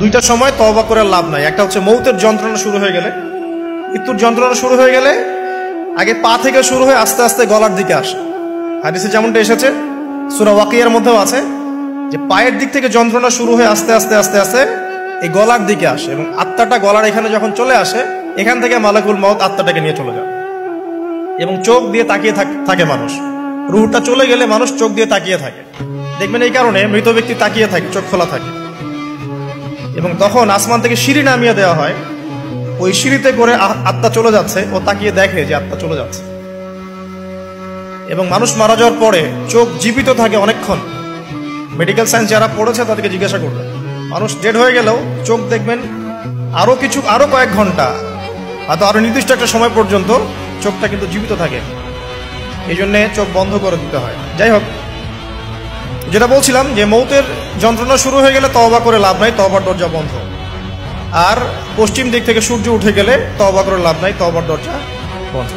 দুইটা সময় তওবা করে লাভ নাই। একটা হচ্ছে মৌতের যন্ত্রণা শুরু হয়ে গেলে, মৃত্যুর যন্ত্রণা শুরু হয়ে গেলে আগে পা থেকে শুরু হয়ে আস্তে আস্তে গলার দিকে আসে। হাদিসে যেমনটা এসেছে, সূরা ওয়াকিয়ার মধ্যেও আছে যে পায়ের দিক থেকে যন্ত্রণা শুরু হয়ে আস্তে আস্তে আস্তে আস্তে এই গলার দিকে আসে, এবং আত্মাটা গলার এখানে যখন চলে আসে, এখান থেকে মালাকুল মউত আত্মাটাকে নিয়ে চলে যায়। এবং চোখ দিয়ে তাকিয়ে থাকে মানুষ, রুহটা চলে গেলে মানুষ চোখ দিয়ে তাকিয়ে থাকে। দেখবেন এই কারণে মৃত ব্যক্তি তাকিয়ে থাকে, চোখ খোলা থাকে। এবং তখন আসমান থেকে সিঁড়ি নামিয়ে দেওয়া হয়, ওই সিঁড়িতে করে আত্মা চলে যাচ্ছে, ও তাকিয়ে দেখে যে আত্মা চলে যাচ্ছে। এবং মানুষ মারা যাওয়ার পরে চোখ জীবিত থাকে অনেকক্ষণ। মেডিকেল সায়েন্স যারা পড়েছে তাদেরকে জিজ্ঞাসা করবে, মানুষ ডেড হয়ে গেলেও চোখ দেখবেন আরো কয়েক ঘন্টা, হয়তো আরো নির্দিষ্ট একটা সময় পর্যন্ত চোখটা কিন্তু জীবিত থাকে। এই জন্য চোখ বন্ধ করে দিতে হয়। যাই হোক, যেটা বলছিলাম যে মৌতের যন্ত্রণা শুরু হয়ে গেলে তওবা করে লাভ নাই, তওবার দরজা বন্ধ। আর পশ্চিম দিক থেকে সূর্য উঠে গেলে তওবা করে লাভ নাই, তওবার দরজা বন্ধ।